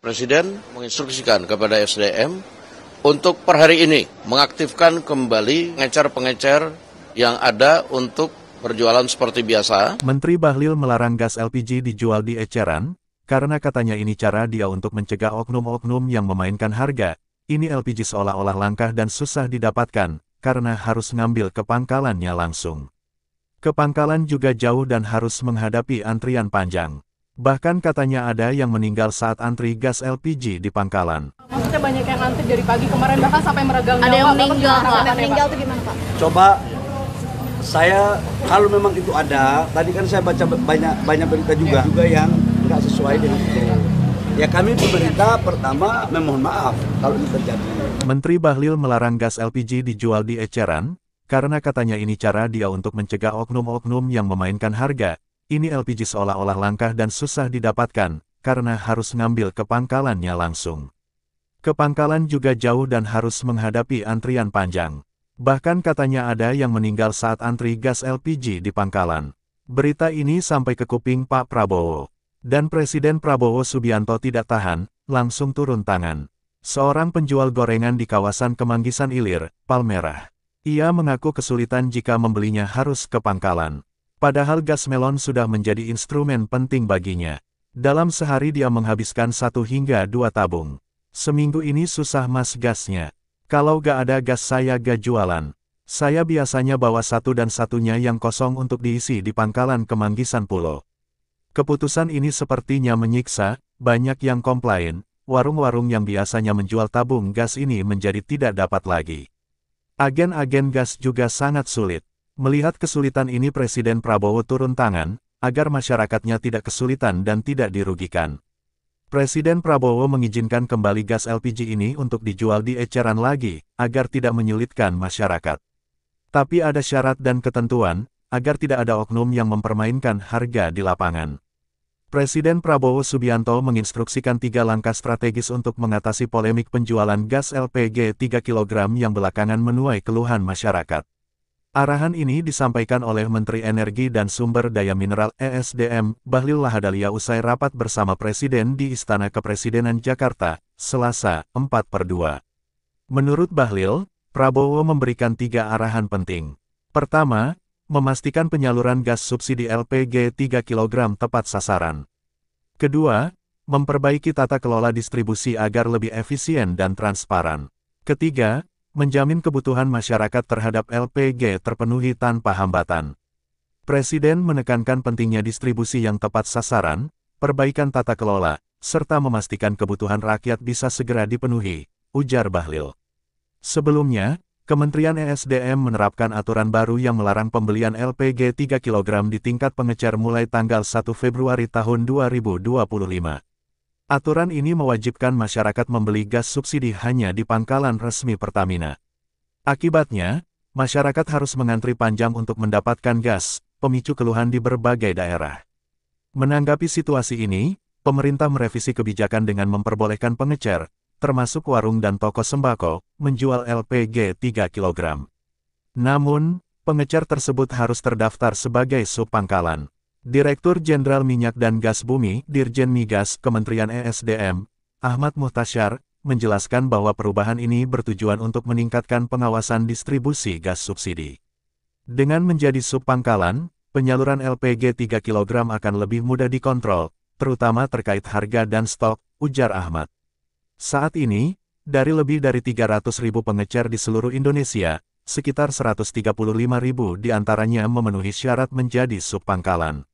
Presiden menginstruksikan kepada SDM untuk per hari ini mengaktifkan kembali pengecer-pengecer yang ada untuk berjualan seperti biasa. Menteri Bahlil melarang gas LPG dijual di eceran, karena katanya ini cara dia untuk mencegah oknum-oknum yang memainkan harga. Ini LPG seolah-olah langka dan susah didapatkan, karena harus ngambil ke pangkalannya langsung. Ke pangkalan juga jauh dan harus menghadapi antrian panjang. Bahkan katanya ada yang meninggal saat antri gas LPG di pangkalan. Maksudnya banyak yang antri dari pagi kemarin bahkan sampai meregang nyawa. Ada yang meninggal, Pak. Ada yang meninggal itu gimana, Pak? Coba saya kalau memang itu ada, tadi kan saya baca banyak berita juga yang nggak sesuai dengan itu. Ya kami pemerintah pertama memohon maaf kalau itu terjadi. Menteri Bahlil melarang gas LPG dijual di eceran, karena katanya ini cara dia untuk mencegah oknum-oknum yang memainkan harga. Ini LPG seolah-olah langka dan susah didapatkan, karena harus ngambil ke pangkalannya langsung. Ke pangkalan juga jauh dan harus menghadapi antrian panjang. Bahkan katanya ada yang meninggal saat antri gas LPG di pangkalan. Berita ini sampai ke kuping Pak Prabowo. Dan Presiden Prabowo Subianto tidak tahan, langsung turun tangan. Seorang penjual gorengan di kawasan Kemanggisan Ilir, Palmerah. Ia mengaku kesulitan jika membelinya harus ke pangkalan. Padahal gas melon sudah menjadi instrumen penting baginya. Dalam sehari dia menghabiskan 1 hingga 2 tabung. Seminggu ini susah mas gasnya. Kalau gak ada gas saya gak jualan. Saya biasanya bawa satu dan satunya yang kosong untuk diisi di pangkalan Kemanggisan Pulo. Keputusan ini sepertinya menyiksa, banyak yang komplain, warung-warung yang biasanya menjual tabung gas ini menjadi tidak dapat lagi. Agen-agen gas juga sangat sulit. Melihat kesulitan ini Presiden Prabowo turun tangan, agar masyarakatnya tidak kesulitan dan tidak dirugikan. Presiden Prabowo mengizinkan kembali gas LPG ini untuk dijual di eceran lagi, agar tidak menyulitkan masyarakat. Tapi ada syarat dan ketentuan, agar tidak ada oknum yang mempermainkan harga di lapangan. Presiden Prabowo Subianto menginstruksikan 3 langkah strategis untuk mengatasi polemik penjualan gas LPG 3 kg yang belakangan menuai keluhan masyarakat. Arahan ini disampaikan oleh Menteri Energi dan Sumber Daya Mineral (ESDM) Bahlil Lahadalia usai rapat bersama Presiden di Istana Kepresidenan Jakarta, Selasa, 4/2. Menurut Bahlil, Prabowo memberikan 3 arahan penting. Pertama, memastikan penyaluran gas subsidi LPG 3 kg tepat sasaran. Kedua, memperbaiki tata kelola distribusi agar lebih efisien dan transparan. Ketiga, menjamin kebutuhan masyarakat terhadap LPG terpenuhi tanpa hambatan. Presiden menekankan pentingnya distribusi yang tepat sasaran, perbaikan tata kelola, serta memastikan kebutuhan rakyat bisa segera dipenuhi, ujar Bahlil. Sebelumnya, Kementerian ESDM menerapkan aturan baru yang melarang pembelian LPG 3 kg di tingkat pengecer mulai tanggal 1 Februari tahun 2025. Aturan ini mewajibkan masyarakat membeli gas subsidi hanya di pangkalan resmi Pertamina. Akibatnya, masyarakat harus mengantri panjang untuk mendapatkan gas, pemicu keluhan di berbagai daerah. Menanggapi situasi ini, pemerintah merevisi kebijakan dengan memperbolehkan pengecer, termasuk warung dan toko sembako, menjual LPG 3 kg. Namun, pengecer tersebut harus terdaftar sebagai subpangkalan. Direktur Jenderal Minyak dan Gas Bumi, Dirjen Migas, Kementerian ESDM, Ahmad Muhtasyar, menjelaskan bahwa perubahan ini bertujuan untuk meningkatkan pengawasan distribusi gas subsidi. Dengan menjadi subpangkalan, penyaluran LPG 3 kg akan lebih mudah dikontrol, terutama terkait harga dan stok, ujar Ahmad. Saat ini, dari lebih dari 300.000 pengecer di seluruh Indonesia, sekitar 135.000 diantaranya memenuhi syarat menjadi subpangkalan.